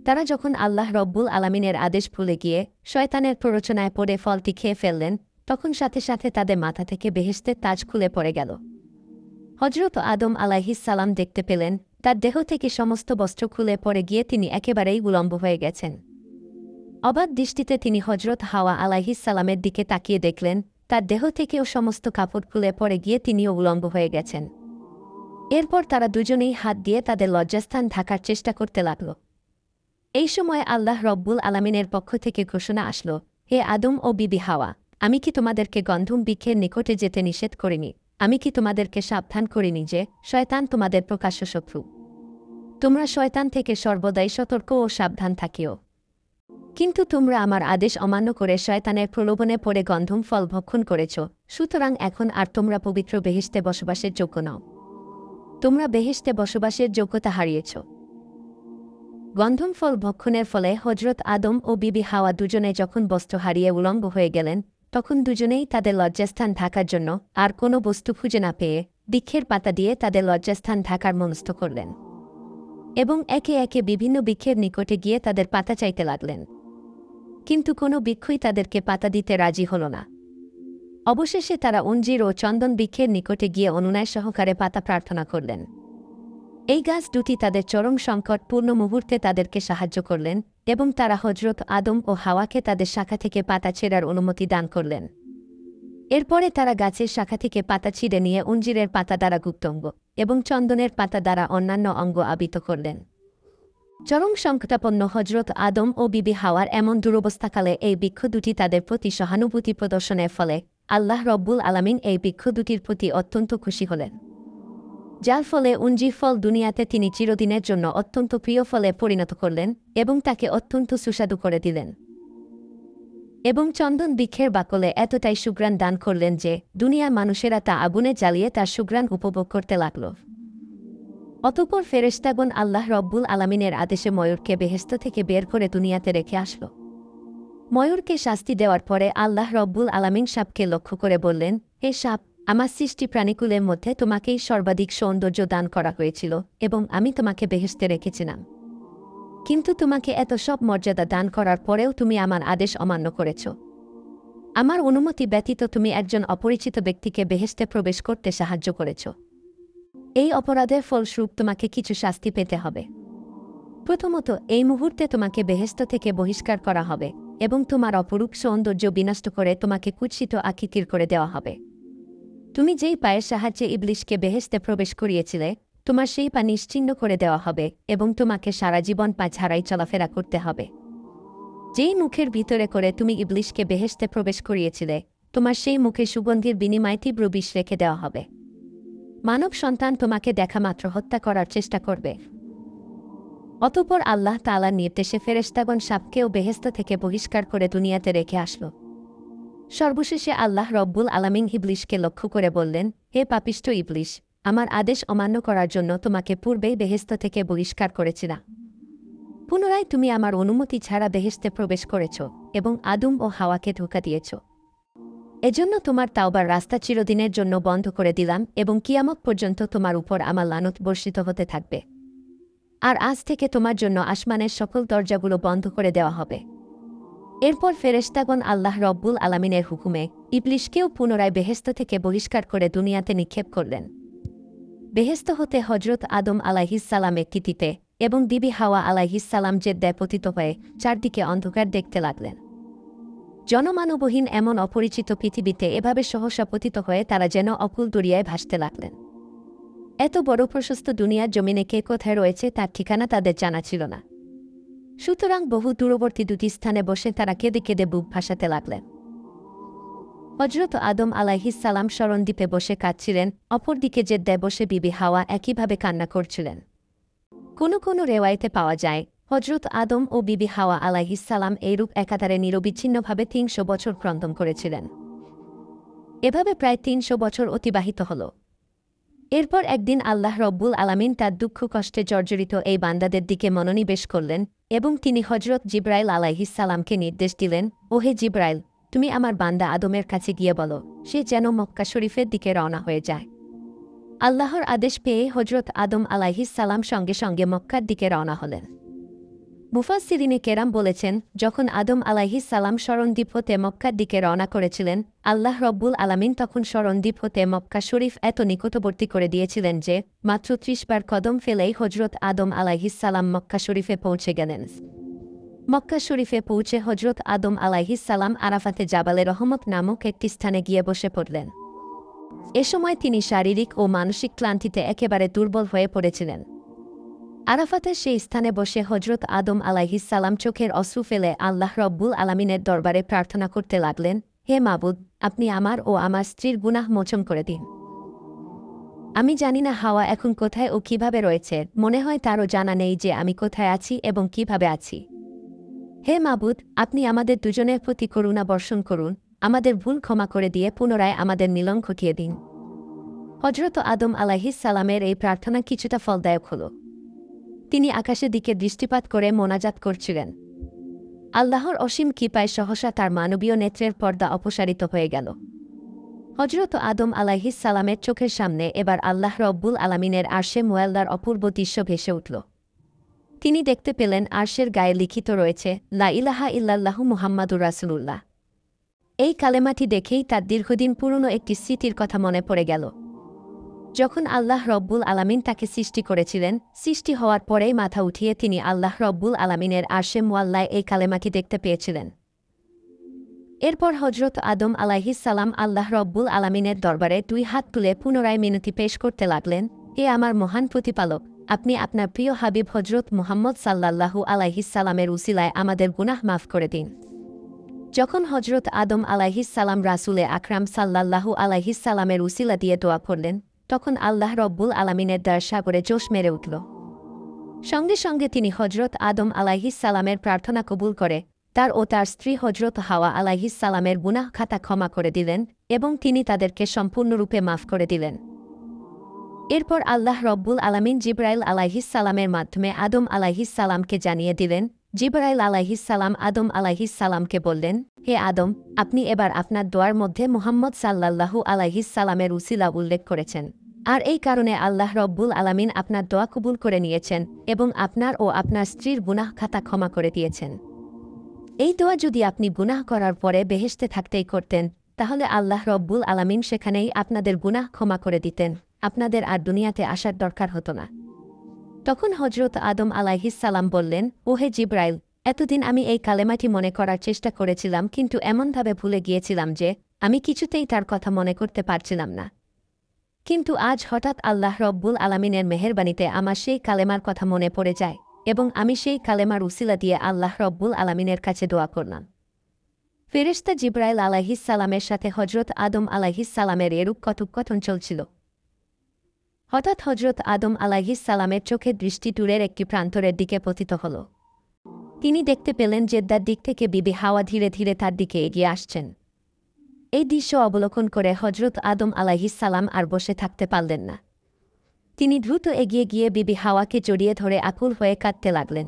তারা যখন আল্লাহ রব্বুল আলামিনের আদেশ ভুলে গিয়ে শয়তানের প্ররোচনায় পড়ে ফলটি খেয়ে ফেললেন, তখন সাথে সাথে তাদের মাথা থেকে বেহেশতের তাজ খুলে পড়ে গেল। হজরত আদম আলাইহিস সালাম দেখতে পেলেন তার দেহ থেকে সমস্ত বস্ত্র খুলে পড়ে গিয়ে তিনি একেবারেই উলম্ব হয়ে গেছেন। অবাক দৃষ্টিতে তিনি হজরত হাওয়া আলাইহিস সালামের দিকে তাকিয়ে দেখলেন তার দেহ থেকেও সমস্ত কাপড় খুলে পড়ে গিয়ে তিনিও উলম্ব হয়ে গেছেন। এরপর তারা দুজনেই হাত দিয়ে তাদের লজ্জাস্থান ঢাকার চেষ্টা করতে লাগল। এই সময় আল্লাহ রব্বুল আলামিনের পক্ষ থেকে ঘোষণা আসলো, হে আদম ও বিবি হাওয়া, আমি কি তোমাদেরকে গন্ধম বৃক্ষের নিকটে যেতে নিষেধ করিনি? আমি কি তোমাদেরকে সাবধান করিনি যে শয়তান তোমাদের প্রকাশ্য শত্রু? তোমরা শয়তান থেকে সর্বদাই সতর্ক ও সাবধান থাকিও। কিন্তু তোমরা আমার আদেশ অমান্য করে শয়তানের প্রলোভনে পড়ে গন্ধম ফল ভক্ষণ করেছ, সুতরাং এখন আর তোমরা পবিত্র বেহেশতে বসবাসের যোগ্য নও। তোমরা বেহেশতে বসবাসের যোগ্যতা হারিয়েছ। গন্ধম ফল ভক্ষণের ফলে হজরত আদম ও বিবি হাওয়া দুজনে যখন বস্ত্র হারিয়ে উলঙ্গ হয়ে গেলেন, তখন দুজনেই তাদের লজ্জাস্থান ঢাকার জন্য আর কোনো বস্তু খুঁজে না পেয়ে বৃক্ষের পাতা দিয়ে তাদের লজ্জাস্থান ঢাকার মনস্থ করলেন এবং একে একে বিভিন্ন বৃক্ষের নিকটে গিয়ে তাদের পাতা চাইতে লাগলেন। কিন্তু কোনো বৃক্ষই তাদেরকে পাতা দিতে রাজি হল না। অবশেষে তারা অঞ্জির ও চন্দন বৃক্ষের নিকটে গিয়ে অনুনয় সহকারে পাতা প্রার্থনা করলেন। এই গাছ দুটি তাদের চরম সংকটপূর্ণ মুহূর্তে তাদেরকে সাহায্য করলেন এবং তারা হজরত আদম ও হাওয়াকে তাদের শাখা থেকে পাতা ছেঁড়ার অনুমতি দান করলেন। এরপরে তারা গাছের শাখা থেকে পাতা ছিঁড়ে নিয়ে অঞ্জিরের পাতা দ্বারা গুপ্তঙ্গ এবং চন্দনের পাতা দ্বারা অন্যান্য অঙ্গ আবৃত করলেন। চরম সংকটাপন্ন হজরত আদম ও বিবি হাওয়ার এমন দুরবস্থাকালে এই বৃক্ষ দুটি তাদের প্রতি সহানুভূতি প্রদর্শনের ফলে আল্লাহ রব্বুল আলামিন এই বৃক্ষ দুটির প্রতি অত্যন্ত খুশি হলেন, যার ফলে অঞ্জির ফল দুনিয়াতে তিনি চিরদিনের জন্য অত্যন্ত প্রিয় ফলে পরিণত করলেন এবং তাকে অত্যন্ত সুস্বাদু করে দিলেন। এবং চন্দন বৃক্ষের বাকলে এতটাই সুঘ্রাণ দান করলেন যে দুনিয়ার মানুষেরা তা আগুনে জ্বালিয়ে তার সুঘ্রাণ উপভোগ করতে লাগল। অতঃপর ফেরেশতাগণ আল্লাহ রব্বুল আলামিনের আদেশে ময়ূরকে বেহেশত থেকে বের করে দুনিয়াতে রেখে আসল। ময়ূরকে শাস্তি দেওয়ার পরে আল্লাহ রব্বুল আলামিন সাপকে লক্ষ্য করে বললেন, হে সাপ, আমার সৃষ্টি প্রাণীকুলের মধ্যে তোমাকেই সর্বাধিক সৌন্দর্য দান করা হয়েছিল এবং আমি তোমাকে বেহেশতে রেখেছিলাম। কিন্তু তোমাকে এত সব মর্যাদা দান করার পরেও তুমি আমার আদেশ অমান্য করেছ। আমার অনুমতি ব্যতীত তুমি একজন অপরিচিত ব্যক্তিকে বেহেশতে প্রবেশ করতে সাহায্য করেছ। এই অপরাধের ফলস্বরূপ তোমাকে কিছু শাস্তি পেতে হবে। প্রথমত, এই মুহূর্তে তোমাকে বেহেশত থেকে বহিষ্কার করা হবে এবং তোমার অপরূপ সৌন্দর্য বিনষ্ট করে তোমাকে কুৎসিত আকৃতির করে দেওয়া হবে। তুমি যেই পায়ের সাহায্যে ইবলিশকে বেহেশতে প্রবেশ করিয়েছিলে, তোমার সেই পা নিশ্চিহ্ন করে দেওয়া হবে এবং তোমাকে সারা জীবন পা ছাড়াই চলাফেরা করতে হবে। যেই মুখের ভিতরে করে তুমি ইবলিশকে বেহেশতে প্রবেশ করিয়েছিলে, তোমার সেই মুখে সুগন্ধির বিনিময়ে তীব্র বিষ রেখে দেওয়া হবে। মানব সন্তান তোমাকে দেখামাত্র হত্যা করার চেষ্টা করবে। অতঃপর আল্লাহ তাআলার নির্দেশে ফেরেশতাগণ সাপকেও বেহেশত থেকে বহিষ্কার করে দুনিয়াতে রেখে আসল। সর্বশেষে আল্লাহ রব্বুল আলামিন ইবলিশকে লক্ষ্য করে বললেন, হে পাপিষ্ঠ ইবলিশ, আমার আদেশ অমান্য করার জন্য তোমাকে পূর্বেই বেহেশত থেকে বহিষ্কার করেছিলাম। পুনরায় তুমি আমার অনুমতি ছাড়া বেহেশতে প্রবেশ করেছ এবং আদম ও হাওয়াকে ধোঁকা দিয়েছ। এজন্য তোমার তাওবার রাস্তা চিরদিনের জন্য বন্ধ করে দিলাম এবং কিয়ামত পর্যন্ত তোমার উপর আমার লানত বর্ষিত হতে থাকবে। আর আজ থেকে তোমার জন্য আসমানের সকল দরজাগুলো বন্ধ করে দেওয়া হবে। এরপর ফেরেশতাগণ আল্লাহ রব্বুল আলামিনের হুকুমে ইবলিশকেও পুনরায় বেহেশত থেকে বহিষ্কার করে দুনিয়াতে নিক্ষেপ করলেন। বেহেশত হতে হজরত আদম আলাইহিসসালাম একটিতে এবং বিবি হাওয়া আলাইহিসসালাম জেদ্দায় পতিত হয়ে চারদিকে অন্ধকার দেখতে লাগলেন। জনমানবহীন এমন অপরিচিত পৃথিবীতে এভাবে সহসা পতিত হয়ে তারা যেন অকুল দরিয়ায় ভাসতে লাগলেন। এত বড় প্রশস্ত দুনিয়ার জমিনে কে কোথায় রয়েছে তার ঠিকানা তাদের জানা ছিল না। সুতরাং বহু দূরবর্তী দুটি স্থানে বসে তারা কেঁদে কেঁদে বুক ভাসাতে লাগলেন। হজরত আদম আলাইহিসসালাম শরণদ্বীপে বসে কাঁদছিলেন, অপরদিকে জেদ্দায় বসে বিবি হাওয়া একইভাবে কান্না করছিলেন। কোনো কোনো রেওয়ায়েতে পাওয়া যায় হজরত আদম ও বিবি হাওয়া আলাইহিসসালাম এইরূপ একাধারে নিরবিচ্ছিন্নভাবে ৩০০ বছর ক্রন্দন করেছিলেন। এভাবে প্রায় ৩০০ বছর অতিবাহিত হল। এরপর একদিন আল্লাহ রব্বুল আলামিন তার দুঃখ কষ্টে জর্জরিত এই বান্দাদের দিকে মনোনিবেশ করলেন এবং তিনি হজরত জিব্রাইল আলাইহিসসালামকে নির্দেশ দিলেন, ওহে জিব্রাইল, তুমি আমার বান্দা আদমের কাছে গিয়ে বলো সে যেন মক্কা শরীফের দিকে রওনা হয়ে যায়। আল্লাহর আদেশ পেয়ে হজরত আদম আলাইহিসসালাম সঙ্গে সঙ্গে মক্কার দিকে রওনা হলেন। মুফাসসিরিনে কেরাম বলেছেন, যখন আদম আলাইহিসসালাম শরণদ্বীপ হতে মক্কার দিকে রওনা করেছিলেন, আল্লাহ রব্বুল আলামিন তখন শরণদ্বীপ হতে মক্কা শরীফ এত নিকটবর্তী করে দিয়েছিলেন যে মাত্র ৩০ বার কদম ফেলেই হজরত আদম আলাইহিসসালাম মক্কা শরীফে পৌঁছে গেলেন। মক্কা শরীফে পৌঁছে হজরত আদম আলাইহিসসালাম আরাফাতে জাবালে রহমত নামক একটি স্থানে গিয়ে বসে পড়লেন। এ সময় তিনি শারীরিক ও মানসিক ক্লান্তিতে একেবারে দুর্বল হয়ে পড়েছিলেন। আরাফাতের সেই স্থানে বসে হজরত আদম আলাইহিসসালাম চোখের অশ্রু ফেলে আল্লাহ রব্বুল আলামিনের দরবারে প্রার্থনা করতে লাগলেন, হে মাবুদ, আপনি আমার ও আমার স্ত্রীর গুনাহ মোচন করে দিন। আমি জানি না হাওয়া এখন কোথায় ও কিভাবে রয়েছে, মনে হয় তারও জানা নেই যে আমি কোথায় আছি এবং কিভাবে আছি। হে মাবুদ, আপনি আমাদের দুজনের প্রতি করুণা বর্ষণ করুন, আমাদের ভুল ক্ষমা করে দিয়ে পুনরায় আমাদের মিলন ঘটিয়ে দিন। হজরত আদম আলাইহিস সালামের এই প্রার্থনা কিছুটা ফলদায়ক হল। তিনি আকাশের দিকে দৃষ্টিপাত করে মোনাজাত করছিলেন। আল্লাহর অসীম কৃপায় সহসা তার মানবীয় নেত্রের পর্দা অপসারিত হয়ে গেল। হজরত আদম আলাইহিস সালামের চোখের সামনে এবার আল্লাহ রব্বুল আলামিনের আরশে মুয়াল্লার অপূর্ব দৃশ্য ভেসে উঠল। তিনি দেখতে পেলেন আরশের গায়ে লিখিত রয়েছে, লা ইলাহা ইল্লাল্লাহু মুহাম্মাদুর রাসূলুল্লাহ। এই কালেমাটি দেখেই তার দীর্ঘদিন পুরনো একটি স্মৃতির কথা মনে পড়ে গেল। যখন আল্লাহ রব্বুল আলামিন তাকে সৃষ্টি করেছিলেন, সৃষ্টি হওয়ার পরেই মাথা উঠিয়ে তিনি আল্লাহ রব্বুল আলামিনের আরশে মুয়াল্লায় এই কালেমাটি দেখতে পেয়েছিলেন। এরপর হজরত আদম আলাইহিস সালাম আল্লাহ রব্বুল আলামিনের দরবারে 2 হাত তুলে পুনরায় মিনতি পেশ করতে লাগলেন, হে আমার মহান প্রতিপালক, আপনি আপনার প্রিয় হাবিব হজরত মুহাম্মদ সাল্লাল্লাহু আলাইহিস সালামের উসিলায় আমাদের গুনাহ মাফ করে দিন। যখন হজরত আদম আলাইহিস সালাম রাসূলে আকরাম সাল্লাল্লাহু আলাইহিস সালামের উসিলা দিয়ে দোয়া করলেন, তখন আল্লাহ রব্বুল আলামিনের দয়াসাগরে জোশ মেরে উঠল। সঙ্গে সঙ্গে তিনি হজরত আদম আলাইহিস সালামের প্রার্থনা কবুল করে তার ও তার স্ত্রী হজরত হাওয়া আলাইহিস সালামের গুনাহ খাতা ক্ষমা করে দিলেন এবং তিনি তাদেরকে সম্পূর্ণরূপে মাফ করে দিলেন। এরপর আল্লাহ রব্বুল আলামিন জিবরাইল আলাইহিস সালামের মাধ্যমে আদম আলাইহিস সালামকে জানিয়ে দিলেন। জিবরাইল আলাইহিস সালাম আদম আলাইহিস সালামকে বললেন, হে আদম, আপনি এবার আপনার দোয়ার মধ্যে মুহাম্মদ সাল্লাল্লাহু আলাইহিস সালামের উসিলা উল্লেখ করেছেন, আর এই কারণে আল্লাহ রব্বুল আলামিন আপনার দোয়া কবুল করে নিয়েছেন এবং আপনার ও আপনার স্ত্রীর গুনাহ খাতা ক্ষমা করে দিয়েছেন। এই দোয়া যদি আপনি গুনাহ করার পরে বেহেশতে থাকতেই করতেন, তাহলে আল্লাহ রব্বুল আলামিন সেখানেই আপনাদের গুনাহ ক্ষমা করে দিতেন, আপনাদের আর দুনিয়াতে আসার দরকার হতো না। তখন হজরত আদম আলাইহিস সালাম বললেন, ওহে জিবরাইল, এতদিন আমি এই কালেমাটি মনে করার চেষ্টা করেছিলাম, কিন্তু এমনভাবে ভুলে গিয়েছিলাম যে আমি কিছুতেই তার কথা মনে করতে পারছিলাম না। কিন্তু আজ হঠাৎ আল্লাহ রব্বুল আলামিনের মেহেরবানিতে আমার সেই কালেমার কথা মনে পড়ে যায় এবং আমি সেই কালেমার উসিলা দিয়ে আল্লাহ রব্বুল আলামিনের কাছে দোয়া করলাম। ফেরেশতা জিবরাইল আলাইহিস সালামের সাথে হজরত আদম আলাইহিস সালামের এরূপ কথোপকথন চলছিল। হঠাৎ হজরত আদম আলাইহিস সালামের চোখের দৃষ্টি দূরের একটি প্রান্তরের দিকে পতিত হল। তিনি দেখতে পেলেন জেদ্দার দিক থেকে বিবি হাওয়া ধীরে ধীরে তার দিকে এগিয়ে আসছেন। এই দৃশ্য অবলোকন করে হজরত আদম আলাইহিস সালাম আর বসে থাকতে পারলেন না। তিনি দ্রুত এগিয়ে গিয়ে বিবি হাওয়াকে জড়িয়ে ধরে আকুল হয়ে কাঁদতে লাগলেন।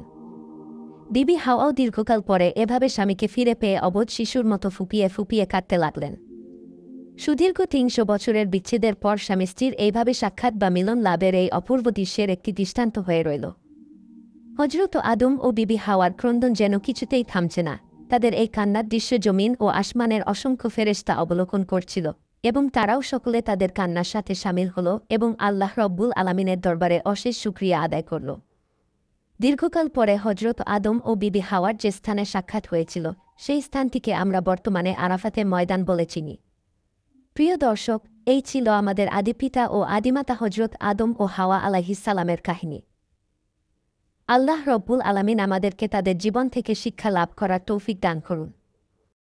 বিবি হাওয়াও দীর্ঘকাল পরে এভাবে স্বামীকে ফিরে পেয়ে অবোধ শিশুর মতো ফুপিয়ে ফুপিয়ে কাঁদতে লাগলেন। সুদীর্ঘ ৩০০ বছরের বিচ্ছেদের পর স্বামী স্ত্রীর এইভাবে সাক্ষাৎ বা মিলন লাভের এই অপূর্ব দৃশ্যের একটি দৃষ্টান্ত হয়ে রইল। হজরত আদম ও বিবি হাওয়ার ক্রন্দন যেন কিছুতেই থামছে না। তাদের এই কান্নার দৃশ্য জমিন ও আসমানের অসংখ্য ফেরেশতা অবলোকন করছিল এবং তারাও সকলে তাদের কান্নার সাথে শামিল হল এবং আল্লাহ রব্বুল আলামিনের দরবারে অশেষ শুকরিয়া আদায় করল। দীর্ঘকাল পরে হজরত আদম ও বিবি হাওয়ার যে স্থানে সাক্ষাৎ হয়েছিল, সেই স্থানটিকে আমরা বর্তমানে আরাফাতের ময়দান বলে চিনি। প্রিয় দর্শক, এই ছিল আমাদের আদিপিতা ও আদিমাতা হজরত আদম ও হাওয়া আলাইহিস সালামের কাহিনী। আল্লাহ রব্বুল আলামিন আমাদেরকে তাদের জীবন থেকে শিক্ষা লাভ করার তৌফিক দান করুন।